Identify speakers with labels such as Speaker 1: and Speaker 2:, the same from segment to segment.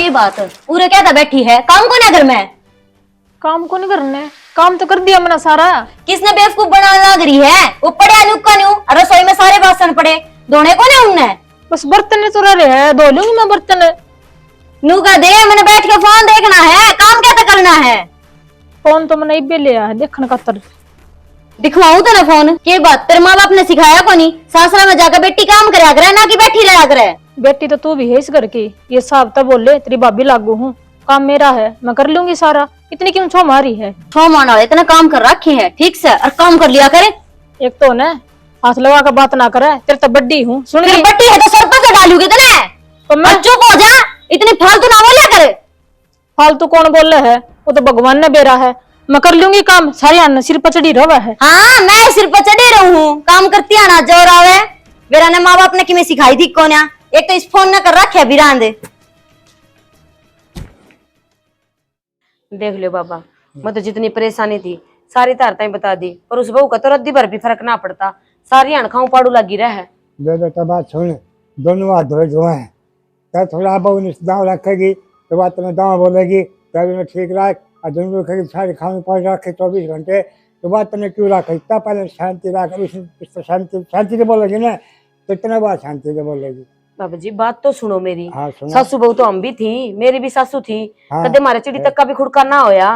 Speaker 1: की बात पूरे क्या था बैठी है, काम को ना घर में?
Speaker 2: काम को नहीं करने, काम तो कर दिया मैंने सारा।
Speaker 1: किसने बेवकूफ बनाने लग रही है? वो पड़े नुक्का न्यू रसोई में सारे बासन पड़े, धोने को नहीं उनने?
Speaker 2: बस बर्तन तो रह रहे हैं, धो लूंगी मैं बर्तन।
Speaker 1: नू का दे, मैंने बैठ के फोन देखना है, काम क्या करना है?
Speaker 2: फोन तो मैंने इबे लिया है देखने का तर।
Speaker 1: दिखवाऊं तो ना फोन के बात तेरे माँ बाप ने सिखाया को नहीं? सासरा में जाकर बेटी काम कराया करे ना कि बैठी रहा करे।
Speaker 2: बेटी तो तू भी है इस घर की, ये साहब तो बोले तेरी भाभी लागू हूँ, काम मेरा है मैं कर लूंगी सारा, इतनी क्यों छो मारी है?
Speaker 1: छो मारने वाले इतना काम कर रखे है ठीक से, और काम कर लिया करे।
Speaker 2: एक तो ना हाथ लगा कर बात ना करे, तेरे तो बड्डी हूँ सुन
Speaker 1: फिर बट्टी है तो सर पर से डालूगी तो ना,
Speaker 2: तो मैं
Speaker 1: चुप हो जा, इतनी फालतू ना बोला करे।
Speaker 2: फालतू कौन बोल रहा है? वो तो भगवान ने बेरा है, मैं कर लूंगी काम, सारी अन्न सिर पर चढ़ी रहा है।
Speaker 1: हाँ मैं सिर पर चढ़ी रहूं, काम करती है ना जोर आवे। मेरा ने माँ बाप ने किमें सिखाई थी कौन? एक तो इस फोन न कर रखे बिरान दे।
Speaker 3: देख लो बाबा, मैं तो जितनी परेशानी थी सारी तारता ही बता दी, और उस बहू का तो रद्दी भर भी फर्क ना पड़ता, सारी अणखाऊ पाड़ू लगी रहा है।
Speaker 4: बेटा बात सुन, दोनों हाथ धोए धोए हैं, क्या थोड़ा बहू ने दाव रखेगी तो बात तुम्हें दाव बोलेगी, तभी मैं ठीक रख, और दोनों रखेगी सारे खाने पानी रखे 24 घंटे, तो बात तुम्हें क्यों रखे? इतना पहले शांति रख, शांति से बोलेगी ना, तो इतना बात शांति से बोलेगी।
Speaker 3: बाबा जी बात तो सुनो मेरी।
Speaker 4: हाँ,
Speaker 3: सासू बहू तो हम भी थी, मेरी भी सासू थी।
Speaker 4: हाँ,
Speaker 3: कदे मारे चिड़ी तक का भी खुड़का ना होया,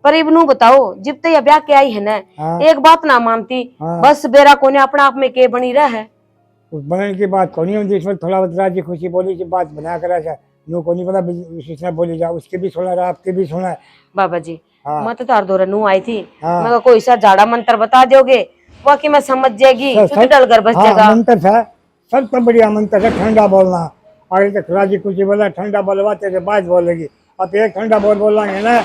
Speaker 3: पर इबनू बताओ जब तक ब्याह के आई है ना,
Speaker 4: हाँ,
Speaker 3: एक बात ना मानती।
Speaker 4: हाँ,
Speaker 3: बस बेरा कोने अपने आप में के बनी रहा है।
Speaker 4: उस बनने की बात को नहीं होती, इसमें थोड़ा बहुत राजी खुशी बोली की बात बना कर ऐसा नो को नहीं पता बोली जा, उसके भी सुना रहा, आपके भी सुना है।
Speaker 3: बाबा जी
Speaker 4: हाँ,
Speaker 3: मैं तो तार दौरा नू आई थी,
Speaker 4: हाँ,
Speaker 3: मैं कोई सा झाड़ा मंत्र बता दोगे बाकी मैं समझ जाएगी, डल कर बस जाएगा।
Speaker 4: मंत्र था सबसे बढ़िया मंत्र है, ठंडा बोलना। आगे तक राजी खुशी बोला, ठंडा बोलवाते थे बात बोलेगी। अब एक ठंडा बोलेंगे ना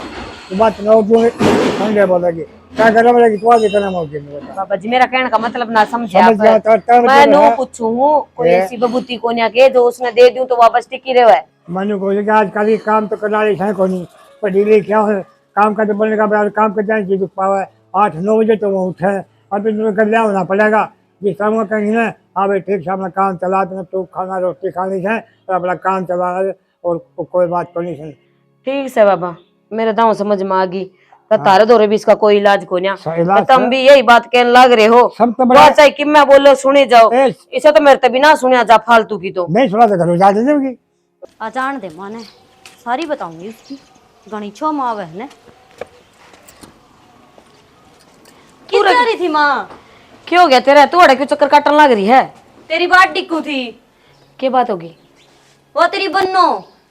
Speaker 4: तो बात ठंडे बोलेगी, क्या करना बोलेगी तो आगे करना मौके में।
Speaker 3: बाबा जी मेरा कहने का मतलब ना समझे
Speaker 4: समझ गया तो
Speaker 3: मैं नो पूछू कोई ऐसी बबूती को के जो उसने दे दूं तो वापस टिकी रहे है।
Speaker 4: मनु को आजकल ही काम तो करना है को नहीं, पर ढीले क्या है काम का तो बोलने का बाद काम कर जाए चीज पावा 8-9 बजे तो वो उठे, अब तुम्हें कर लिया होना पड़ेगा। जिस काम का कहीं ना हाँ भाई ठीक से अपना काम चला, तो खाना रोटी खानी है तो अपना काम चला, और कोई बात तो नहीं सुन।
Speaker 3: ठीक है बाबा, मेरे दांव समझ में आ गई, तारे दौरे भी इसका कोई इलाज को नहीं, तुम भी यही बात कहने लग रहे हो।
Speaker 4: सब तो बड़ा
Speaker 3: चाहे कि मैं बोलो सुने जाओ, इसे तो मेरे तभी ना सुने जा फालतू की। तो
Speaker 4: नहीं सुना तो घर जा दोगी।
Speaker 1: अचान दे माने सारी बताऊंगी उसकी गणी छो माँ बहन क्यों रह रही थी माँ?
Speaker 3: क्यों हो गया तेरा? तू अड़े क्यों चक्कर काटने लग रही है?
Speaker 1: तेरी बात डिक्कू थी।
Speaker 3: क्या बात होगी?
Speaker 1: वो तेरी बन्नो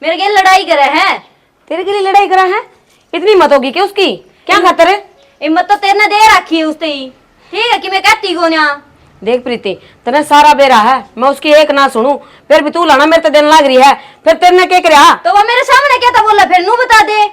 Speaker 1: मेरे के लड़ाई करे है।
Speaker 3: तेरे के लिए लड़ाई करा है? इतनी हिम्मत होगी क्या उसकी? क्या खातर है?
Speaker 1: हिम्मत तो तेरे ने दे रखी है उसने ही, ठीक है कि मैं कहती को ना।
Speaker 3: देख प्रीति तेने सारा बेरा है, मैं उसकी एक ना सुनू, फिर भी तू लाना मेरे तो देने लग रही है, फिर तेरे क्या कर
Speaker 1: तो वो मेरे सामने क्या था बोला, फिर नू बता दे।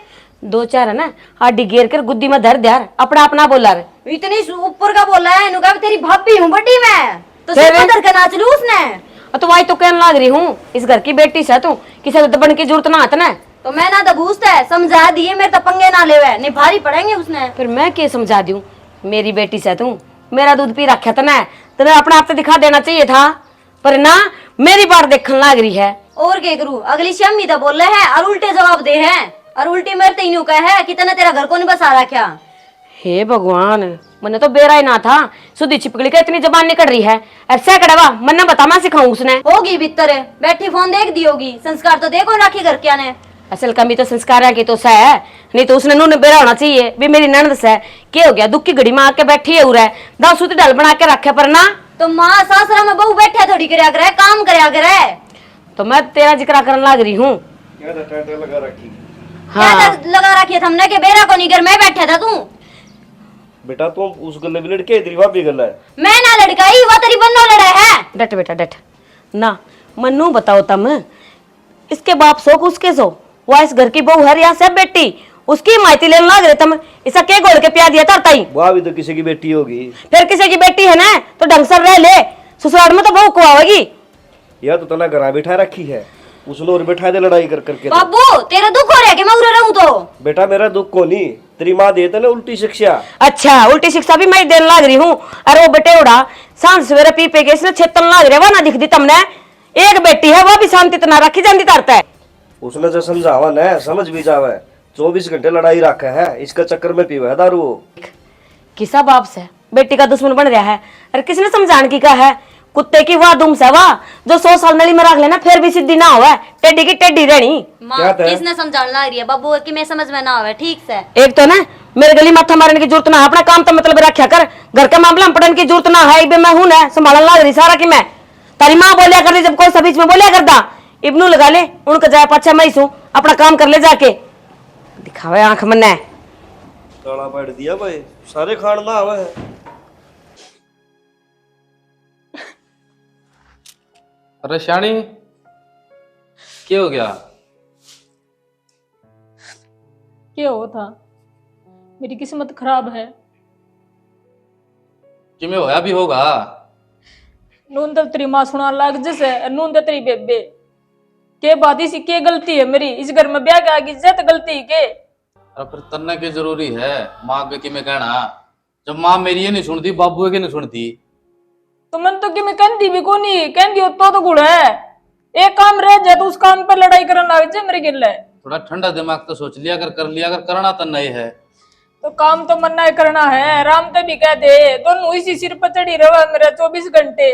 Speaker 3: 2-4 है ना हाडी घेर कर गुद्दी में धर दिया, अपना अपना बोला रे।
Speaker 1: इतनी ऊपर का बोला है, नु कहा तेरी भाभी हूँ बड़ी मैं, तो सिर पर धर के नाच लू उसने।
Speaker 3: तो वही तो कहने लग रही हूँ, इस घर की बेटी से तू किसी को दबन की जरूरत ना आत ना।
Speaker 1: तो मैं ना दबूसता है समझा दिए, मेरे तो पंगे ना ले नहीं भारी पड़ेंगे उसने।
Speaker 3: फिर मैं क्या समझा दूं? मेरी बेटी से तू मेरा दूध पी रखा था ना, तेरे अपने आप से दिखा देना चाहिए था, पर ना मेरी बात देखने लग रही है।
Speaker 1: और क्या करूँ, अगली शम्मी तो बोल रहे हैं और उल्टे जवाब दे हैं, और उल्टी मेरे तीनों का है कितना तेरा घर को नहीं बसा रखा।
Speaker 3: हे भगवान, मैंने तो बेरा ही ना था, सुधी छिपकली का इतनी जबान निकल रही है। ऐसा कड़वा मन बता मैं सिखाऊं उसने।
Speaker 1: होगी भीतर बैठी फोन देख दी होगी, संस्कार तो देखो राखी घर क्या ने।
Speaker 3: असल कमी तो संस्कार की तो है, नहीं तो उसने नूने बेरा होना चाहिए भी मेरी ननद से क्या हो गया, दुख की घड़ी में आके बैठी है उरे दाव सूती डाल बना के रखे, पर ना
Speaker 1: तो माँ सासरा में बहू बैठा थोड़ी करया करे, काम करया करे।
Speaker 3: तो मैं तेरा जिक्र करने लग रही हूँ।
Speaker 1: हाँ लगा रखी हमने के बेरा को नहीं कर मैं बैठा था। तू
Speaker 5: बेटा तुम उस गले में लड़के तेरी भाभी गला है, मैं
Speaker 1: ना लड़काई, वो तेरी बन्नो लड़ा है।
Speaker 3: डट बेटा डट ना, मन्नू बताओ तुम इसके बाप सो उसके सो, वह इस घर की बहू है या सब बेटी उसकी माइती लेने लग रहे तुम, इसा क्या गोल के प्यार दिया तरता ही?
Speaker 5: वह भी तो किसी की बेटी होगी।
Speaker 3: फिर किसी की बेटी है ना तो ढंग से रह ले, ससुराल में तो बहू को आवेगी।
Speaker 5: यह तो तना घर बिठा रखी है, उसने और बिठा दे लड़ाई कर करके।
Speaker 1: बाबू तेरा दुख हो रहा है कि मैं उरे रहूं? तो
Speaker 5: बेटा मेरा दुख को नहीं, तेरी माँ देते ना उल्टी शिक्षा।
Speaker 3: अच्छा उल्टी शिक्षा भी मैं देने लग रही हूँ? अरे वो बेटे उड़ा सांझ सवेरे पी पे के इसने छेतन लग रहे, वह ना दिख दी तुमने? एक बेटी है वो भी शांति तना रखी जानती तरता है।
Speaker 5: उसने जो समझावा न समझ भी जावे। 24 घंटे लड़ाई रखा है, इसका चक्कर में पीवा है दारू वो।
Speaker 3: किसा बाप से बेटी का दुश्मन बन रहा है। अरे किसने समझाने की कहा है? कुत्ते की वाह दुम से वाह, जो 100 साल नली में रख लेना फिर भी सीधी ना होवे, टेढ़ी की टेढ़ी रहनी।
Speaker 1: माँ
Speaker 5: क्या था?
Speaker 1: किसने समझाने लग रही है बाबू कि मैं समझ में ना आवे? ठीक से
Speaker 3: एक तो ना मेरे गली माथा मारने की जरूरत ना है, अपना काम तो मतलब रखा कर। घर का मामला में पड़ने की जरूरत ना है। मैं हूं ना संभालने लग रही सारा कि मैं तारी माँ बोलिया कर रही, जब कोई बीच में बोलिया करता इब्नू लगा ले उनका जाए पाछा मैं ही अपना काम कर ले जाके दिखावे आंख मन्ना है।
Speaker 5: ताला पड़ दिया भाई, सारे खान ना आवे है।
Speaker 6: अरे श्याणी, क्या हो गया?
Speaker 2: क्या हो था? मेरी किस्मत खराब है।
Speaker 6: किमें होया भी होगा।
Speaker 2: नून तो तेरी माँ सुना लाग जैसे, नून तो तेरी बेबे के बात इसी के गलती है मेरी? इस घर में ब्याह के आगे जत गलती के।
Speaker 6: अरे फिर तन्ने की जरूरी है माँ के किमें कहना? जब माँ मेरी ये नहीं सुनती, बाबू की नहीं सुनती।
Speaker 2: तो मन तो कि मैं कहती भी को नहीं, कहती हो तो गुड़ है। एक काम रह जाए तो उस काम पर लड़ाई करने लग जाए मेरे गिल्ले।
Speaker 6: थोड़ा ठंडा दिमाग तो सोच लिया कर लिया कर, करना तो नहीं है।
Speaker 2: तो काम तो मन्ना करना है। राम तो भी कह दे दोनों इसी सिर पर चढ़ी रहा मेरा 24 घंटे।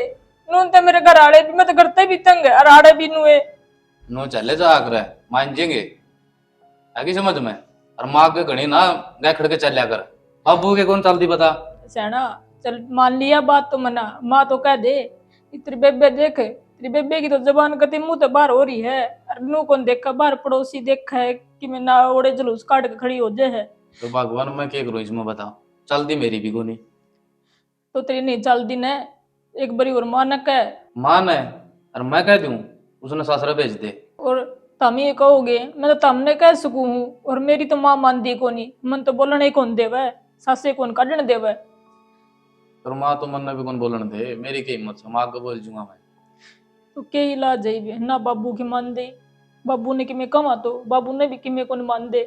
Speaker 2: नून तो मेरे घर आड़े भी, मैं तो करते भी तंग है और आड़े भी नुए।
Speaker 6: नो चले जा कर मान जाएंगे आगे समझ में। और माँ के घड़ी ना गए खड़ के चलिया कर, बाबू के कौन चलती बता।
Speaker 2: सैना चल मान लिया बात तो मना, माँ तो कह दे। तेरी बेबे देख, तेरी बेबे की तो जबान कति मुंह तो बाहर हो रही है। और नू कौन देखा बाहर, पड़ोसी देखा है कि मैं ना ओड़े जुलूस काट के खड़ी हो जाए है।
Speaker 6: तो भगवान मैं क्या करूँ इसमें बताओ, चलती मेरी भी को नहीं।
Speaker 2: तो तेरी नहीं चलती न, एक बड़ी और मानक है।
Speaker 6: मान है और मैं कह दूं उसने ससुरा भेज दे।
Speaker 2: और तम ये कहोगे मैं तो तमने कह सकूं हूँ, और मेरी तो माँ मानती को नहीं। मन तो बोलने ही कौन देवे, सासे कौन काटने देवे।
Speaker 6: और माँ तो मन भी कौन बोलन दे, मेरी की हिम्मत से माँ को बोल जूंगा मैं।
Speaker 2: तो के इलाज है ना बाबू की मान दे। बाबू ने कि मैं कमा तो बाबू ने भी कि मैं कौन मान दे।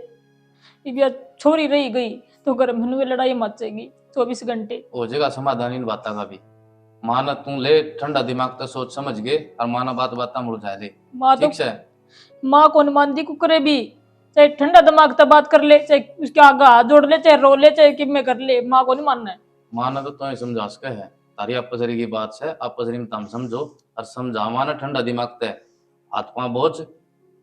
Speaker 2: इबिया छोरी रही गई तो घर में लड़ाई मचेगी 24 घंटे।
Speaker 6: हो जाएगा समाधान इन बातों का भी। माना तू ले ठंडा दिमाग तो सोच समझ गए और माना बात बात मुड़ जाए ले।
Speaker 2: माँ तो
Speaker 6: ठीक है
Speaker 2: माँ कौन मानती कुकरे भी, चाहे ठंडा दिमाग तो बात कर ले, चाहे उसके आगे हाथ जोड़ ले, चाहे रो ले, चाहे कि मैं कर ले। माँ को नहीं मानना है।
Speaker 6: माना तो तुम्हें समझा सके है, तारी आपसरी की बात से आपसरी में तम समझो और समझा। माना ठंडा दिमाग ते हाथ पाँव बोझ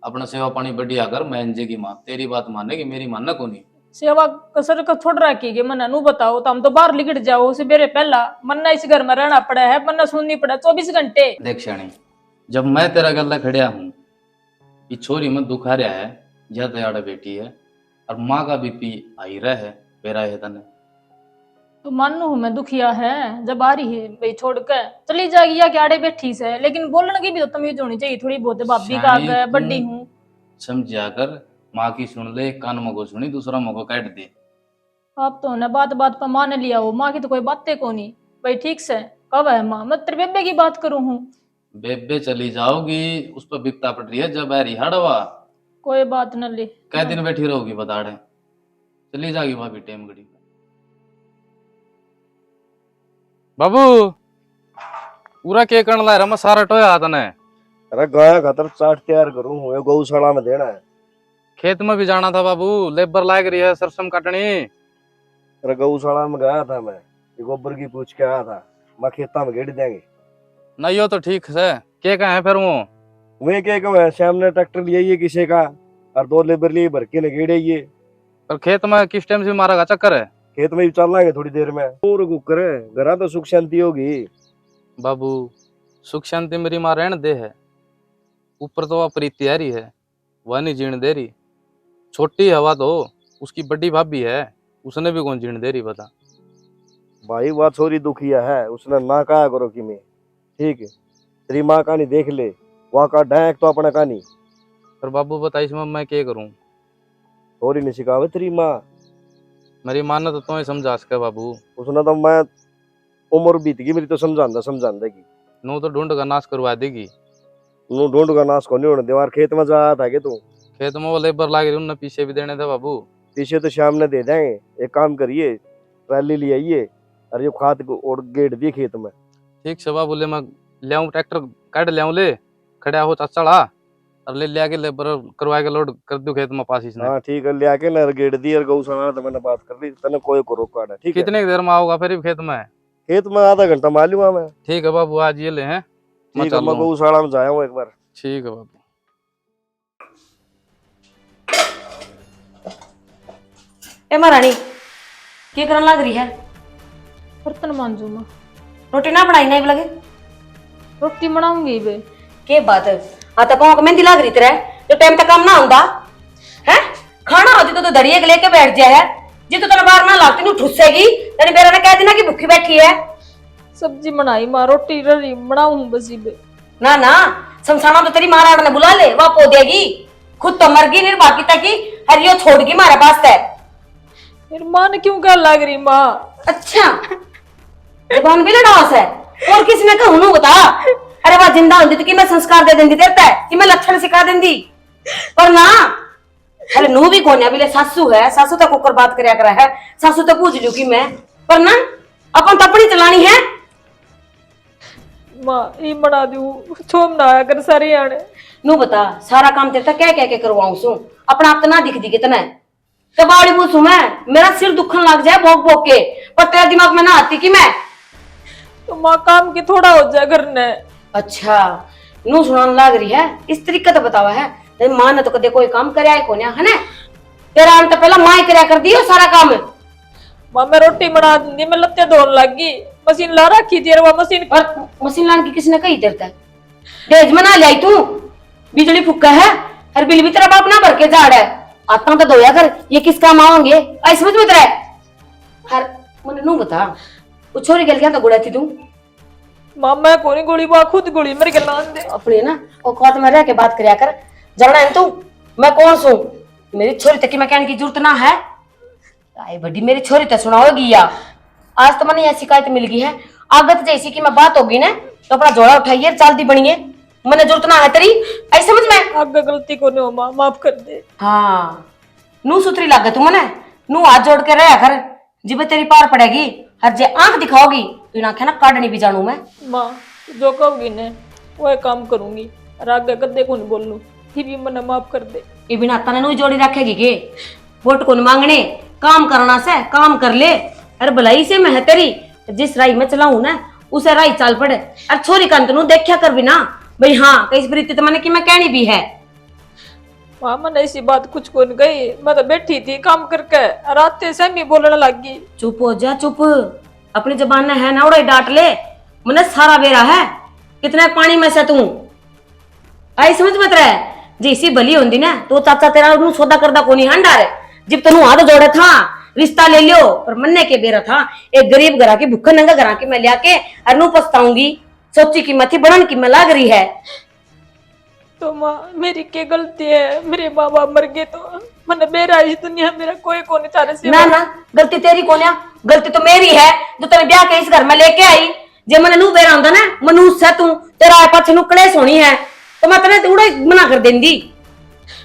Speaker 6: अपना सेवा पानी बढ़िया कर। मैं जी की माँ तेरी बात मानेगी, मेरी मानना को नहीं।
Speaker 2: सेवा कसर का छोड़ रखी है मना। नू बताओ तो हम तो बाहर लिकट जाओ सवेरे पहला। मन्ना इस घर में रहना पड़ा है, मन्ना सुननी पड़ा 24 घंटे।
Speaker 6: देख श्याणी, जब मैं तेरा गला खड़िया हूँ, ये छोरी में दुखा रहा है, यह तैयार बेटी है और माँ का बीपी आई रहा है पेरा है तने।
Speaker 2: तो मानू हूँ मैं दुखिया है, जब आ रही है भाई छोड़ कर चली जाएगी या क्या आड़े बैठी से। लेकिन बोलने की भी तो तमीज होनी चाहिए थोड़ी बहुत। भाभी का
Speaker 6: श्याणी,
Speaker 2: आगे
Speaker 6: तू
Speaker 2: बड्डी हूँ।
Speaker 6: समझा कर, माँ की सुन ले, एक कान मगो सुनी दूसरा मगो काट दे।
Speaker 2: आप तो ना बात बात पर मान लिया हो। माँ की तो कोई बातें को नहीं भाई। ठीक से कब है माँ? मैं तेरे बेबे की बात करूँ हूँ।
Speaker 6: बेबे चली जाओगी उस पर बिकता पड़ रही है जब है रिहाड़वा।
Speaker 2: कोई बात न ले।
Speaker 6: कै दिन बैठी रहोगी बता रहे, चली जाएगी भाभी टेम घड़ी। बाबू पूरा के करण ला रहा सारा टोया तने।
Speaker 5: अरे गाय खतर चाट तैयार करूं, ये गौशाला में देना है।
Speaker 6: खेत में भी जाना था बाबू, लेबर लाग रही है सरसम काटनी।
Speaker 5: अरे गौशाला में गया था मैं, ये गोबर की पूछ के आया था। मैं खेता में गेड़ देंगे।
Speaker 6: नहीं हो तो ठीक है, के कहा है फिर वो?
Speaker 5: वे क्या कहो है, श्याम ने ट्रैक्टर लिया ये किसी का और 2 लेबर लिए भर के ने गेड़े ये।
Speaker 6: और खेत में किस टाइम से मारा का चक्कर है?
Speaker 5: खेत में भी चल लाएंगे थोड़ी देर में। और कुकर घरा तो सुख शांति होगी।
Speaker 6: बाबू सुख शांति मेरी माँ रहने दे है, ऊपर तो वह प्रीति आ रही है, वह नहीं जीण दे रही। छोटी हवा तो उसकी बड़ी भाभी है, उसने भी कौन जीण दे रही बता।
Speaker 5: भाई वह छोरी दुखिया है, उसने ना कहा करो कि मैं ठीक है। तेरी माँ कहानी देख ले, वहाँ का डैक तो अपना कहानी।
Speaker 6: पर बाबू बता इसमें मैं क्या करूं?
Speaker 5: छोरी नहीं सिखावे तेरी माँ।
Speaker 6: मेरी माँ ने तो तुम्हें समझा सके बाबू।
Speaker 5: उसने तो मैं उम्र बीत गई मेरी तो समझाने की।
Speaker 6: नो तो ढूंढ का नाश करवा देगी।
Speaker 5: नू ढूंढ का नाश को नहीं होने दीवार। खेत में जा था कि तू?
Speaker 6: खेत में वो लेबर लाग रही, उन्हें पीछे भी देने थे बाबू।
Speaker 5: पीछे तो शाम ने दे देंगे। एक काम करिए, ट्रैली ले आइए और ये खाद को और गेट दिए खेत में।
Speaker 6: ठीक से बाबू, ले मैं ले आऊं ट्रैक्टर काट ले आऊं, ले खड़ा हो चढ़ा और ले आके लेबर करवा के लोड कर दो खेत में पास इसने।
Speaker 5: हाँ ठीक है, ले आके ना गेट दी और गौशाला तो मैंने बात कर ली, तने कोई को रोका ना, ठीक है।
Speaker 6: कितने देर में आओगा फिर खेत में?
Speaker 5: खेत में आधा घंटा मालूम है मैं।
Speaker 6: ठीक है बाबू, आज ये ले हैं, मैं
Speaker 5: ठीक है,
Speaker 6: चल
Speaker 5: मैं
Speaker 6: रहा हूँ।
Speaker 5: गौशाला में जाया हूँ एक बार।
Speaker 6: ठीक है बाबू।
Speaker 3: ए महारानी की करन लग रही है?
Speaker 2: बर्तन मांजू माँ,
Speaker 3: रोटी ना बनाई नहीं लगे?
Speaker 2: रोटी बनाऊंगी बे।
Speaker 3: के बात है, आता पाँव को मेहंदी लग रही तेरा जो टाइम तक काम ना होता है। खाना होती तो दड़िए के लेके बैठ जाए है, जी तो तेरा बार ना लागती नु ठुसेगी, तेरी बेरा ने कह देना कि भूखी बैठी है।
Speaker 2: सब्जी बनाई माँ, रोटी रही बनाऊं बसी बे।
Speaker 3: ना ना, शमशाना तो तेरी महाराणा ने बुला ले, वह पो देगी, खुद तो मर गई, बाकी तक की हरियो छोड़ गई मारे पास है।
Speaker 2: मेरी माँ ने क्यों क्या लग रही माँ?
Speaker 3: अच्छा जबान भी लड़ास है, और किसने कहूं नु बता। अरे वह जिंदा होती तो कि मैं संस्कार दे देंदी देता है कि मैं लक्षण सिखा देंदी, पर ना। अरे नू भी कोन्या बिले सासू है, सासू तक ऊपर बात करया करा है, सासू तो पूछ लियो कि मैं, पर ना अपन तो अपनी चलानी है।
Speaker 2: माँ ये बना दू छोम ना आया कर सारे आने।
Speaker 3: नू बता सारा काम तेरे तक क्या क्या करवाऊं सू, अपना आप तो ना दिख दी कितना कबाड़ी पूछू मैं, मेरा सिर दुखन लग जाए भोग भोग के, पर तेरे दिमाग में ना आती कि मैं।
Speaker 2: तो माँ काम की थोड़ा हो जाए घर ने।
Speaker 3: अच्छा नू सुनाने लग रही है, इस तरीका तो बतावा है। तेरी माँ ने तो कदे कोई काम करया है कोन्या है ना, तेरा आन तो पहला माँ ही करया कर दियो सारा काम।
Speaker 2: माँ मैं रोटी बना दी, मैं लत्ते धोन लग गई, मशीन ला रखी थी और वो मशीन
Speaker 3: और मशीन लाने की किसने कही देता है? डेज में ना ले आई तू, बिजली फुक्का है, हर बिल भी तेरा बाप ना भर के झाड़ है, आता तो धोया कर, ये किस काम आओगे? आई समझ में तेरा हर मुझे नू बता, वो छोरी गल क्या तो गुड़ा थी तू
Speaker 2: माँ? मैं कोनी गोली बा खुद गोली मेरे गला दे।
Speaker 3: अपने ना औकात में रह के बात करया कर, जाना है तू मैं कौन सू? मेरी छोरी तक की मैं कहने की जरूरत ना है। आई बड़ी मेरी छोरी तो सुनाओगी या आज तो मैंने यह शिकायत मिल गई है, आगत जैसी की मैं बात होगी ना तो अपना जोड़ा उठाइए चाल दी बनिए, मैंने जरूरत ना है तेरी, आई समझ में?
Speaker 2: आगे गलती को नहीं हो माँ, माफ कर दे।
Speaker 3: हाँ नू सुतरी लाग तू मने, नू हाथ जोड़ के रहा कर, जिबे तेरी पार पड़ेगी हर जे आंख दिखाओगी तो आंखें ना काटनी भी जानू मैं।
Speaker 2: माँ जो कहोगी ने वो काम करूंगी, और आगे गद्दे को नहीं बोलूं, फिर भी मने माफ कर दे।
Speaker 3: ये बिना तने नू जोड़ी रखेगी के? वोट को मांगने काम करना से काम कर ले, अरे भलाई से मैं है तेरी, जिस राई में चलाऊं ना उसे राई चाल पड़े, अरे छोरी कंत नू देखा कर भी ना भाई, हाँ कई प्रीति तो मैंने कि मैं कहनी भी है।
Speaker 2: माँ मैंने ऐसी बात कुछ को नहीं गई, मैं तो बैठी थी काम करके, रात से मी बोलने लग गई।
Speaker 3: चुप हो जा चुप, अपनी जबान ने है ना उड़ा डांट ले, मैंने सारा बेरा है कितने पानी में से तू आई समझ मत रहे, जैसी भली होंगी ना तो चाचा तेरा नू सौदा करदा कोनी हंडार, जब तनु हाथ जोड़े था रिश्ता ले लियो, पर मन्ने के बेरा था एक गरीब घरा के भूखा नंगा घरा के मैं लिया के और नू पछताऊंगी, सोची की मथी बढ़न की मैं लाग रही है।
Speaker 2: तो माँ मेरी क्या गलती है? मेरे माँ बाप मर गए तो मैंने बेरा इस दुनिया मेरा कोई को नहीं तारे से।
Speaker 3: ना ना गलती तेरी कोन्या, गलती तो मेरी है जो तेरे ब्याह के इस घर में लेके आई, जे मैंने नू बेरा होंदा ना मनुष्य है तू, तेरा पाछे नू कलेश होनी है तो मैं तेरे उड़ा मना कर देंदी,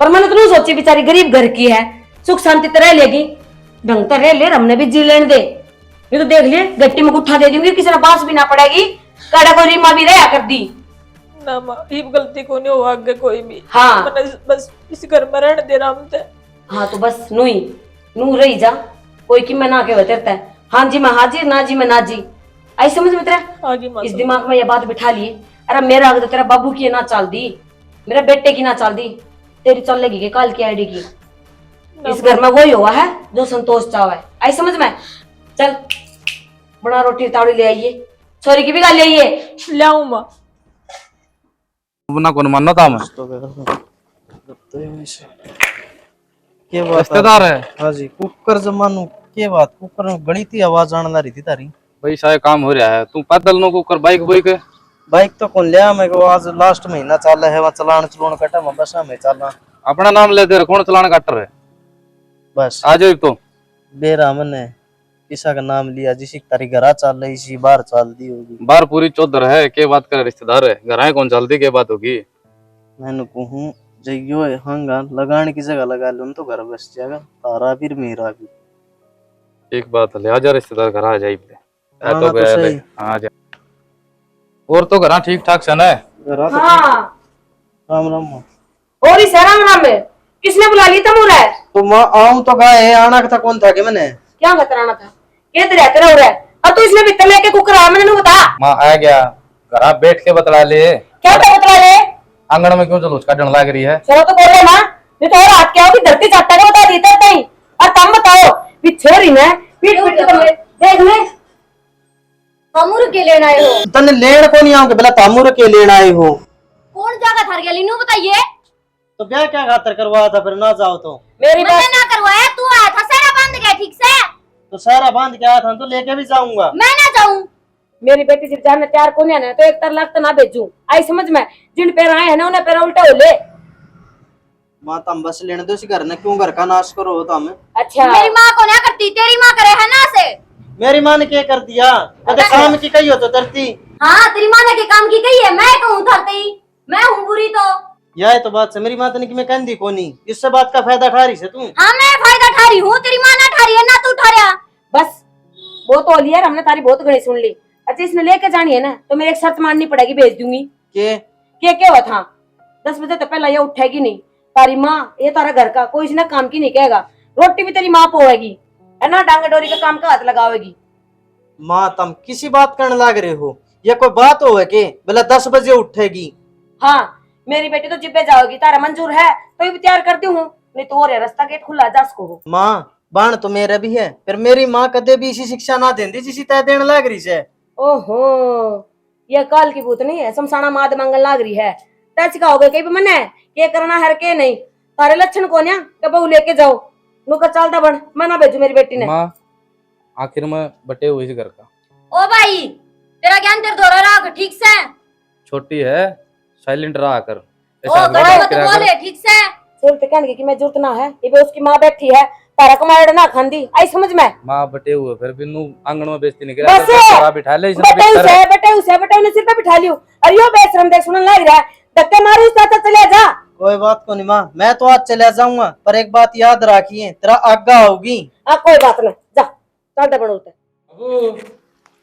Speaker 3: पर मैंने तो सोची बेचारी गरीब घर की है, सुख शांति तो रह लेगी, ढंग तो रह ले, हमने भी जी लेने दे, ये तो देख ले गट्टी में गुट्ठा दे दूंगी, किसी ने बांस भी ना पड़ेगी, काड़ा कोई रीमा भी रहा कर दी।
Speaker 2: ना माँ ये गलती को नहीं हुआ आगे कोई भी।
Speaker 3: हाँ।
Speaker 2: मैंने बस इस घर में रहने दे रहा हूँ।
Speaker 3: हाँ तो बस नू ही नू रही जा, कोई की मैं ना के बतरता है, हाँ जी मैं हाजिर, ना जी मैं ना जी, आई समझ में तेरा?
Speaker 2: आगे माँ
Speaker 3: इस दिमाग में ये बात बिठा लिए, अरे मेरा आगे तो तेरा बाबू की ना चाल दी, मेरे बेटे की ना चाल दी, तेरी चल लेगी के काल की आईडी की, इस घर में वही हुआ है जो संतोष चाव है, आई समझ में? चल बड़ा रोटी तावड़ी ले आइए, छोरी की भी गाल ले आइए।
Speaker 2: ले आऊँ माँ?
Speaker 6: ना कौन मानना था मैं
Speaker 7: के बात
Speaker 6: रिश्तेदार है।
Speaker 7: हाँ जी कुकर जमानू के बात, कुकर में गणी थी आवाज आने ला रही थी तारी।
Speaker 6: भाई शायद काम हो रहा है, तू पैदल नो कर बाइक बाइक
Speaker 7: बाइक तो कौन लिया मैं को, आज लास्ट महीना चाला है, वहाँ चलान चलून कटा मैं बस में चलना,
Speaker 6: अपना नाम ले दे, कौन चलाने काट रहे
Speaker 7: बस
Speaker 6: आ जाओ तो
Speaker 7: बेरा मैंने किसा का नाम लिया, जिसी तारी घरा चल रही इसी बार चल दी होगी,
Speaker 6: बार पूरी चौधर है, के बात करे रिश्तेदार है, घर है कौन चलती के बात होगी?
Speaker 7: मैंने कहूँ जइयो हंगा लगाने की जगह लगा लो तो घर बस जाएगा, तारा भी मेरा भी
Speaker 6: एक बात ले, आ जा रिश्तेदार घर आ जाइए,
Speaker 7: हाँ, तो सही।
Speaker 6: आ जा, और तो घर ठीक ठाक सन है?
Speaker 7: घरा तो
Speaker 3: हाँ
Speaker 7: राम राम।
Speaker 3: और इस हैरान में किसने बुला ली तमूर है?
Speaker 7: तो माँ आऊं तो गए, आना था कौन था कि मैंने?
Speaker 3: क्या खतराना था? कहते रहते रहो रे। अब तू इसमें भीतर लेके कुकर आ, मैंने नहीं बता।
Speaker 6: माँ आ गया घर, आप बैठ के बतला ले।
Speaker 3: क्या तो बतला ले?
Speaker 6: आंगन में क्यों जुलूस काटने लग रही है?
Speaker 3: चलो तो बोलो ना, नहीं तो और हाथ क्या होगी, धरती चाटा के बता दी तेरे नहीं। और तुम बताओ भी छोरी ने पीट पीट के तुमने देख ले
Speaker 1: हमूर के लेना आए हो?
Speaker 7: तने लेन को नहीं आऊंगे, बेला तामुर के लेन आए हो।
Speaker 1: कौन जागा थार गया लीनू बताइए।
Speaker 7: तो क्या क्या खातर करवाया था, फिर ना जाओ तो?
Speaker 3: मेरी
Speaker 1: मैंने
Speaker 3: बात
Speaker 1: ना करवाया, तू आया था सारा बंद गया ठीक से।
Speaker 7: तो सारा बांध के आया था तो लेके भी जाऊंगा।
Speaker 1: मैं ना जाऊं।
Speaker 3: मेरी बेटी सिर्फ जाने तैयार को नहीं है ना, तो एक तरह तो ना भेजू। आई समझ में, जिन पैर आए हैं ना उन्हें पैर उल्टा हो ले।
Speaker 7: माँ तुम बस लेने दो इसी घर ने, क्यों घर का नाश करो तुम?
Speaker 3: अच्छा
Speaker 1: मेरी माँ को ना करती, तेरी माँ करे है ना से।
Speaker 7: मेरी माँ ने क्या कर दिया? कदे काम की कही हो तो तरती।
Speaker 1: हाँ तेरी माँ ने के काम की कही है, मैं कहूँ धरती, मैं हूँ बुरी तो।
Speaker 7: यह तो बात से मेरी माँ ने कि मैं कहती कोनी, इससे बात का फायदा ठा रही से तू।
Speaker 1: हाँ मैं फायदा ठा रही हूँ, तेरी माँ ना ठा रही है ना तू ठा रहा।
Speaker 3: बस वो तो लिया, हमने तारी बहुत घड़ी सुन ली। अच्छा इसने लेके जानी है ना, तो मेरी एक शर्त माननी पड़ेगी, भेज दूंगी। क्या हुआ था? 10 बजे तो पहला ये उठेगी नहीं। तारी माँ ये तारा घर का कोई इसने काम की नहीं कहेगा। रोटी भी तेरी माँ पोएगी, है ना, डांगा डोरी का काम का हाथ लगावेगी।
Speaker 7: माँ तुम किसी बात करने लग रहे हो? ये कोई बात हो है के बोला 10 बजे उठेगी?
Speaker 3: हाँ मेरी बेटी तो जिब्बे जाओगी, तारा मंजूर है तो ये भी तैयार करती हूँ, नहीं तो और है रास्ता गेट खुला जा उसको हो।
Speaker 7: माँ बाण तो मेरा भी है, फिर मेरी माँ कदे भी इसी शिक्षा ना देंदी जिसी तय देने लग रही से।
Speaker 3: ओहो ये काल की भूत नहीं है, शमशाना माद मंगल लाग रही है। टच का हो गया कहीं भी मन है ये करना हर के नहीं। तारे लक्षण को न्या के बहू लेके जाओ, नुकर चलता बन, मैं ना भेजू मेरी बेटी ने।
Speaker 6: माँ आखिर में बटे हुए इस घर का।
Speaker 1: ओ भाई तेरा ज्ञान तेरे धोरा राख ठीक से।
Speaker 6: छोटी है, साइलेंट रहा कर।
Speaker 1: ओ बड़ा मत बोले ठीक से।
Speaker 3: सिर्फ कहने की मैं जरूरत ना है, ये भी उसकी माँ बैठी है, तारा कमाया ना खांदी। आई समझ में?
Speaker 6: माँ बटे हुए फिर भी नू आंगन में बेइज्जती नहीं
Speaker 3: बस
Speaker 6: करा, बिठा ले इसने
Speaker 3: बेटे उन्हें सिर पे बिठा लियो। अरे यो बेशरम देख सुनने लग रहा है, धक्के मारू चाचा चले जा।
Speaker 7: कोई बात को नहीं माँ, मैं तो आज चला जाऊंगा, पर एक बात याद रखिए, तेरा आज्ञा होगी।
Speaker 3: कोई बात नहीं, जा चलते बढ़ोते।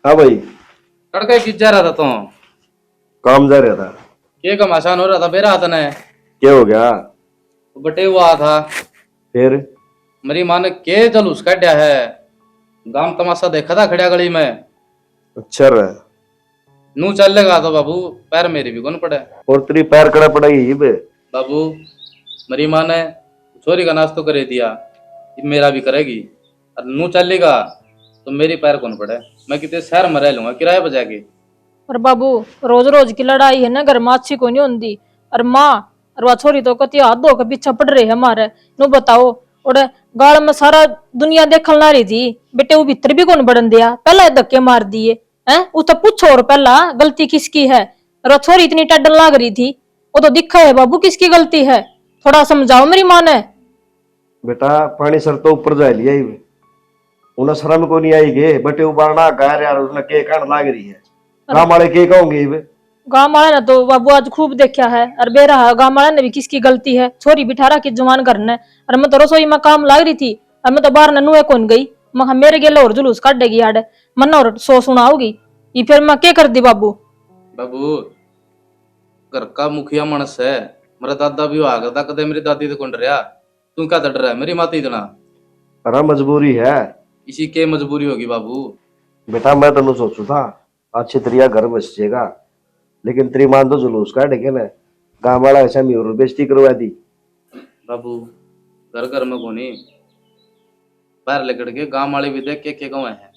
Speaker 5: हाँ भाई
Speaker 6: तड़के खींच जा रहा था तो
Speaker 5: काम जा रहा था।
Speaker 6: ये कम आसान हो रहा था बेरा हाथ ने।
Speaker 5: क्या हो गया?
Speaker 6: बटे हुआ था,
Speaker 5: फिर
Speaker 6: मेरी माँ ने के जलूस काटा है, गांव तमाशा देखा था खड़िया गली में।
Speaker 5: अच्छा रहा।
Speaker 6: नू चलेगा तो बाबू पैर मेरी भी कौन पड़े।
Speaker 5: और तेरी पैर कड़ा पड़ेगी बे।
Speaker 6: बाबू मेरी माँ ने छोरी का नाश्तो करे दिया, मेरा भी करेगी। और नू चलेगा तो मेरी पैर कौन पड़े, मैं कितने शहर में रह लूंगा किराए पर जाके।
Speaker 2: और बाबू रोज रोज की लड़ाई है ना घर में, अच्छी को नहीं होती। और माँ और वह छोरी तो कति हाथ धो के पीछे पड़ रही है हमारे। नो बताओ और गाल में सारा दुनिया देखने ला रही थी, बेटे वो भीतर भी कौन बढ़न दिया, पहले धक्के मार दिए हैं। वो तो पूछो और पहला गलती किसकी है? और छोरी इतनी टड्डन लाग रही थी, वो तो दिखा है बाबू किसकी गलती है, थोड़ा समझाओ मेरी माँ ने।
Speaker 5: बेटा पानी सर तो ऊपर जा लिया ही उन्हें शर्म को नहीं आई गे, बटे उबारना गाय यार उसने के कान लाग रही है। गांव वाले के कहोगे?
Speaker 2: गाँव वाले ने तो बाबू आज खूब देखा है, और बेरा है गाँव वाले ने भी किसकी गलती है। छोरी बिठारा की जवान करने, और मैं तो रसोई में काम लाग रही थी, और मैं तो बाहर ननुए कौन गई। मैं मेरे गेलो और जुलूस काटेगी यार, मन और सो सुनाओगी ये, फिर मैं क्या कर दी बाबू?
Speaker 6: बाबू घर का मुखिया मानस है, मेरा दादा भी आ गया कदे मेरी दादी तो कौन डरिया, तू क्या डर रहा है मेरी माता इतना?
Speaker 5: अरे मजबूरी है।
Speaker 6: इसी के मजबूरी होगी बाबू।
Speaker 5: बेटा मैं तेन सोचू था अच्छी तरिया घर बस जाएगा, लेकिन तेरी मान तो जुलूस काटेगे ना, गाँव वाला ऐसा मी और बेइज्जती करवा दी।
Speaker 6: बाबू घर घर में कोनी पैर लेकड़ के गाँव वाले भी देख के गए हैं,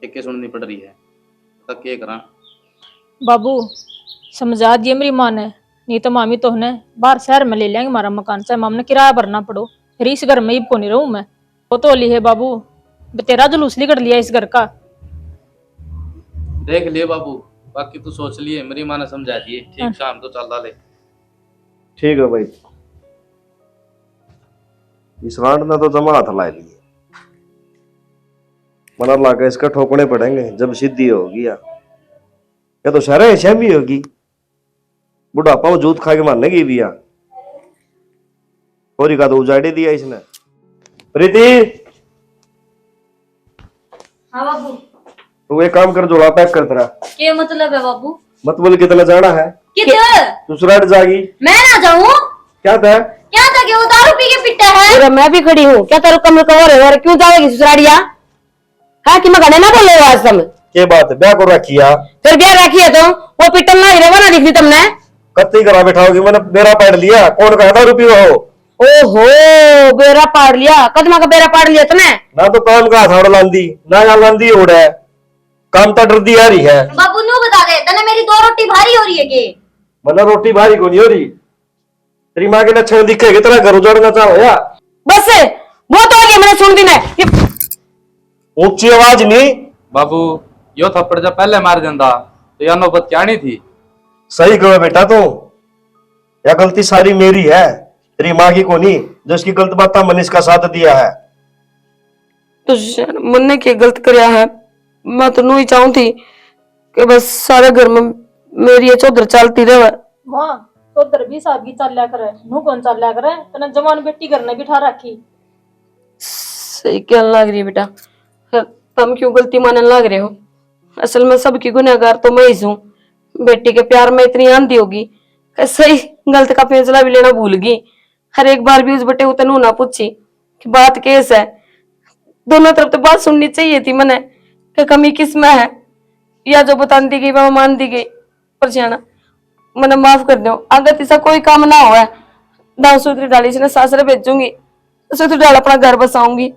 Speaker 6: एक सुननी पड़ रही है, तब क्या करा?
Speaker 2: बाबू समझा दिए मेरी माँ ने, नहीं तो मामी तो ने बाहर शहर में ले लेंगे हमारा मकान, चाहे हमने किराया भरना पड़ो, फिर इस घर में ही को नहीं रहूं मैं। वो तो ली है बाबू, तेरा जुलूस निकल लिया इस घर का।
Speaker 6: देख लिए बाबू, बाकी तू सोच लिए, मेरी माँ ने समझा दिए। ठीक शाम तो चल डाले।
Speaker 5: ठीक है भाई, इस रांड ने तो जमा हाथ ला लिए, मना लाकर इसका ठोकने पड़ेंगे जब सिद्धि होगी। या तो शहर ऐसा भी होगी, बुढ़ापा वो जूत खा के मारने की भी होरी का तो उजाड़े दिया इसने। प्रीति
Speaker 1: हाँ बाबू।
Speaker 5: तो एक काम कर, जोड़ा पैक कर तेरा।
Speaker 1: क्या मतलब है बाबू?
Speaker 5: मत बोल कितना जाना है,
Speaker 1: किधर?
Speaker 5: दूसरा जागी।
Speaker 1: मैं ना जाऊं?
Speaker 5: क्या था?
Speaker 1: क्या था कि वो दारू पी के पिटा है?
Speaker 3: अरे मैं भी खड़ी हूँ, क्या तेरे कमर कवर है और क्यों जाएगी ससुरालिया? हाँ कि मैं घने ना बोले हो आज तुम?
Speaker 5: के बात है, ब्याह को रखिया
Speaker 3: फिर क्या रखी है तुम? वो पिटल ना हीरे ना दिखी तुमने?
Speaker 5: कत्ती करा बैठाओगी? मैंने बेरा पढ़ लिया, कौन कहता रुपये हो?
Speaker 3: ओहो, बेरा पाड़ लिया, कदमा का बेरा पाड़ लिया तुमने?
Speaker 5: ना तो काम का था लांदी ना यहाँ लांदी ओढ़ है, काम तो डर दी आ रही है।
Speaker 1: बाबू नू बता दे तने मेरी 2 रोटी भारी हो रही है के?
Speaker 5: मतलब रोटी भारी को नहीं हो रही, तेरी माँ के लक्षण दिखेगी तेरा घर उजाड़ना चाहो या?
Speaker 3: बस बहुत हो गया, मैंने सुन दी। मैं
Speaker 5: ऊंची आवाज नहीं।
Speaker 6: बाबू यो थप्पड़ जब पहले मार देंदा तो यह नौबत क्या नहीं थी।
Speaker 5: सही कहो बेटा, तो या गलती सारी मेरी है, तेरी माँ की को नहीं, जो उसकी गलत बात मैंने इसका साथ दिया है।
Speaker 3: तो मन ने क्या गलत कराया है? मैं तो नू ही चाहूं थी कि बस सारे घर में मेरी ये चौधर चलती रहे।
Speaker 2: माँ तो उधर भी सादगी चाल्या करे, नू कौन चाल्या करे? तना जवान बेटी घर ने बिठा रखी।
Speaker 3: सही कहने लग रही है बेटा, तुम क्यों गलती मानने लग रहे हो? असल में सबकी गुनहगार तो मैं ही हूँ। बेटी के प्यार में इतनी आंधी होगी कि सही गलत का फैसला भी लेना भूल गई। हर एक बार भी उस बेटे को तनू ना पूछी कि बात कैस है। दोनों तरफ तो बात सुननी चाहिए थी मैंने कि कमी किस में है, या जो बता दी गई वह मान दी गई। पर जाना मैंने माफ कर दो, आगे तीसरा कोई काम ना हुआ। दाव सूत्री डाली से सासरे भेजूंगी, सूत्री डाल अपना घर बसाऊंगी,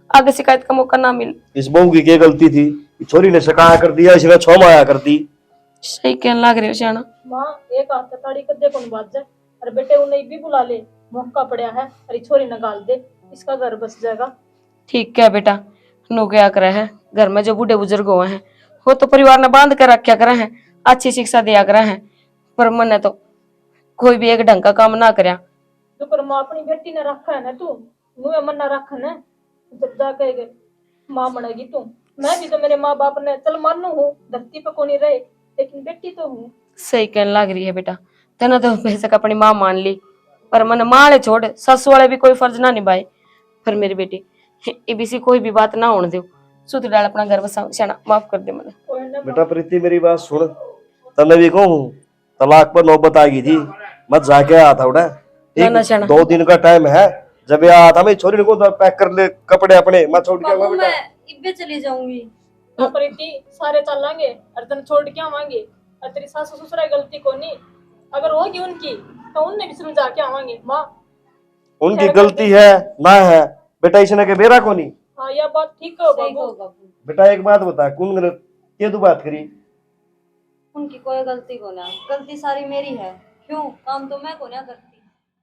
Speaker 3: आगे शिकायत का मौका ना मिले।
Speaker 5: इस बहू की क्या गलती थी? छोरी ने शिकाया कर दिया, इसने छो माया कर दी।
Speaker 3: सही कहने लग रहे हो श्याना।
Speaker 2: माँ एक हाथ ताड़ी कदे कौन बाज जाए, अरे बेटे उन्हें भी बुला ले, मौका पड़ा है, अरे छोरी निकाल दे, इसका घर बस जाएगा।
Speaker 3: ठीक है बेटा, नो क्या करे है, घर में जो बूढ़े बुजुर्ग हुए हैं वो तो परिवार ने बांध कर रखा करे हैं, अच्छी शिक्षा दिया करे हैं, पर मन तो कोई भी एक ढंग का काम ना करया।
Speaker 2: तो पर माँ अपनी बेटी ने रखा है ना, तू मुँह मन ना रख ना, जब जाके माँ बनेगी तू। मैं भी तो मेरे माँ बाप ने चल मानू हूँ, धरती पे कोनी रहे, लेकिन बेटी तो हूँ।
Speaker 3: सही कहने लग रही है बेटा, तेना तो बेशक अपनी माँ मान ली, पर मन माँ ने छोड़ सस वाले भी कोई फर्ज ना निभाए। पर मेरी बेटी इबीसी कोई भी बात ना होने दो, सूत्र डाल अपना घर बसा। श्याना माफ कर दे मैंने।
Speaker 2: कोई ना
Speaker 5: बेटा प्रीति मेरी बात सुन, तने भी कहूँ तलाक पर नौबत आ गई थी, मत जाके आया था उड़ा।
Speaker 3: ना शाना।
Speaker 5: 2 दिन का टाइम है, जब ये आया था मैं छोरी को तो पैक कर ले कपड़े अपने, मत छोड़ के आऊंगा
Speaker 1: बाबू
Speaker 5: बेटा।
Speaker 1: मैं इब्बे चली जाऊंगी।
Speaker 2: तो प्रीति सारे चलेंगे, और तन छोड़ के आवांगे, और तेरी सास ससुर गलती को नहीं, अगर होगी उनकी तो उनने भी समझा के आवांगे। माँ
Speaker 5: उनकी गलती है ना है बेटा, इसने के बेरा को नहीं।
Speaker 2: हाँ यह बात ठीक है
Speaker 1: सही
Speaker 2: बाबू।
Speaker 1: कहो बाबू,
Speaker 5: बेटा एक बात बता, कौन गलत ये तू बात करी?
Speaker 1: उनकी कोई गलती को ना, गलती सारी मेरी है। क्यों काम तो मैं को ना कर